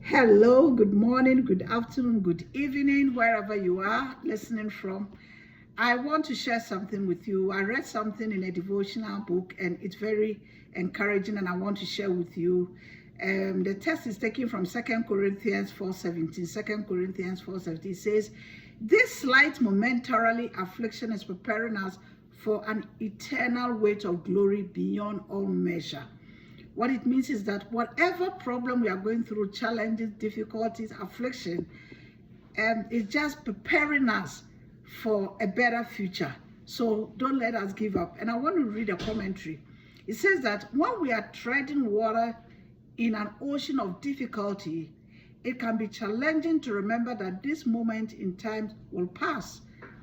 Hello, good morning, good afternoon, good evening, wherever you are listening from. I want to share something with you. I read something in a devotional book and it's very encouraging, and I want to share with you. The text is taken from 2 Corinthians 4:17. 2 Corinthians 4:17 says, "This slight momentarily affliction is preparing us for an eternal weight of glory beyond all measure." What it means is that whatever problem we are going through, challenges, difficulties, affliction, is just preparing us for a better future. So don't let us give up. And I want to read a commentary. It says that when we are treading water in an ocean of difficulty, it can be challenging to remember that this moment in time will pass.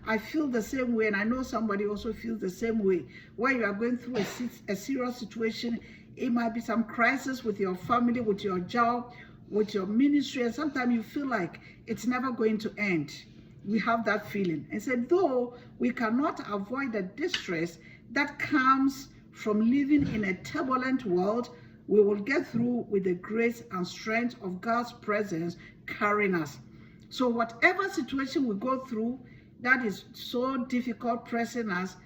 I feel the same way, and I know somebody also feels the same way. Where you are going through a serious situation, it might be some crisis with your family, with your job, with your ministry, and sometimes you feel like it's never going to end. We have that feeling. And so though we cannot avoid the distress that comes from living in a turbulent world, we will get through with the grace and strength of God's presence carrying us. So whatever situation we go through that is so difficult, pressing us,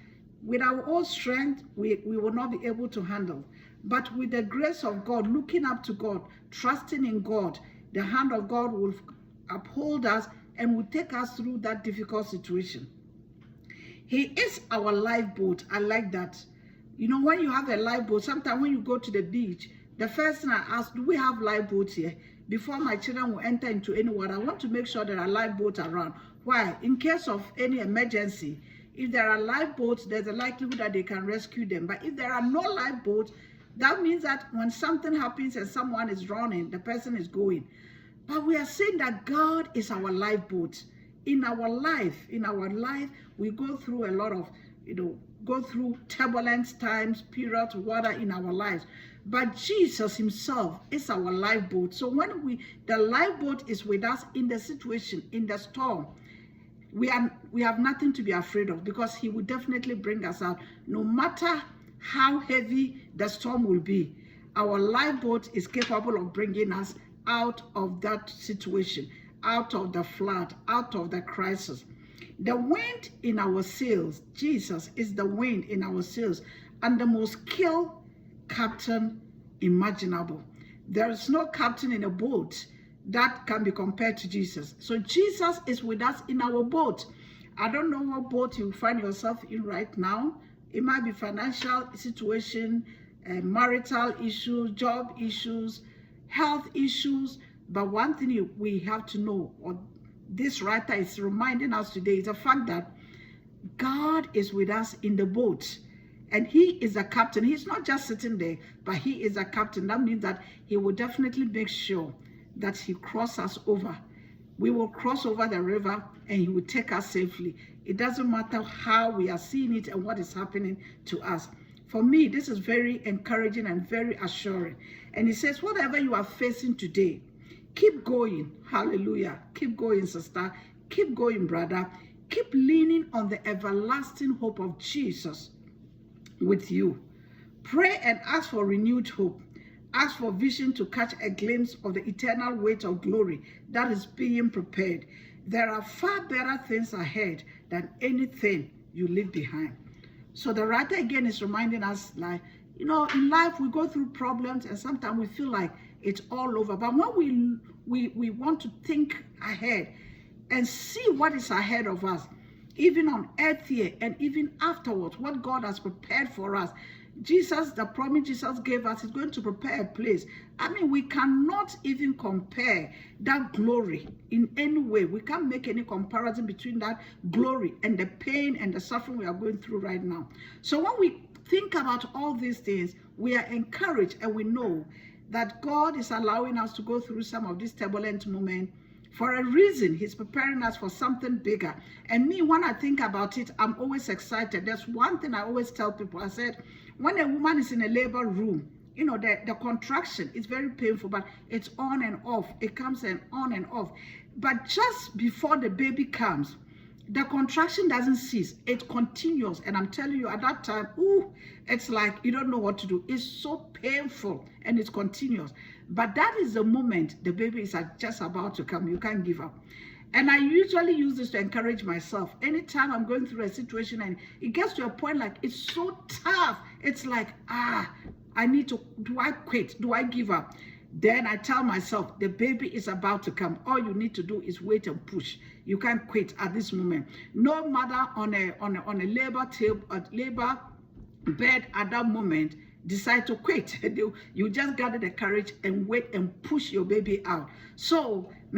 with our own strength, we will not be able to handle. But with the grace of God, looking up to God, trusting in God, the hand of God will uphold us and will take us through that difficult situation. He is our lifeboat. I like that. You know, when you have a lifeboat, sometimes when you go to the beach, the first thing I ask, do we have lifeboats here? Before my children will enter into any water, I want to make sure there are lifeboats around. Why? In case of any emergency, if there are lifeboats, there's a likelihood that they can rescue them. But if there are no lifeboats, that means that when something happens and someone is drowning, the person is going. But we are saying that God is our lifeboat. In our life, we go through a lot of, go through turbulent times, periods, water in our lives. But Jesus himself is our lifeboat. So when the lifeboat is with us in the situation, in the storm, we have nothing to be afraid of, because he will definitely bring us out. No matter how heavy the storm will be, our lifeboat is capable of bringing us out of that situation, out of the flood, out of the crisis. The wind in our sails, Jesus is the wind in our sails, and the most skilled captain imaginable. There is no captain in a boat that can be compared to Jesus. So Jesus is with us in our boat. I don't know what boat you find yourself in right now. It might be financial situation, marital issues, job issues, health issues. But one thing we have to know, or this writer is reminding us today, is the fact that God is with us in the boat. And he is a captain. He's not just sitting there, but he is a captain. That means that he will definitely make sure that he crosses us over. We will cross over the river and he will take us safely. It doesn't matter how we are seeing it and what is happening to us. For me, this is very encouraging and very assuring. And he says, whatever you are facing today, keep going. Hallelujah. Keep going, sister. Keep going, brother. Keep leaning on the everlasting hope of Jesus with you. Pray and ask for renewed hope. Ask for vision to catch a glimpse of the eternal weight of glory that is being prepared. There are far better things ahead than anything you leave behind. So the writer again is reminding us, like, in life we go through problems and sometimes we feel like it's all over. But when we want to think ahead and see what is ahead of us, even on earth here and even afterwards, what God has prepared for us. Jesus, the promise Jesus gave us, is going to prepare a place. I mean, we cannot even compare that glory in any way. We can't make any comparison between that glory and the pain and the suffering we are going through right now. So when we think about all these things, we are encouraged and we know that God is allowing us to go through some of these turbulent moments for a reason. He's preparing us for something bigger. And me, when I think about it, I'm always excited. There's one thing I always tell people. I said, when a woman is in a labor room, the contraction is very painful, but it's on and off. It comes and on and off. But just before the baby comes, the contraction doesn't cease, it continues. And I'm telling you, at that time, ooh, it's like you don't know what to do. It's so painful and it's continuous. But that is the moment the baby is just about to come. You can't give up. And I usually use this to encourage myself. Anytime I'm going through a situation and it gets to a point like it's so tough, it's like, I need to, do I quit? Do I give up? Then I tell myself, the baby is about to come. All you need to do is wait and push. You can't quit at this moment. No mother on a labor table, labor bed at that moment decide to quit. You just gather the courage and wait and push your baby out. So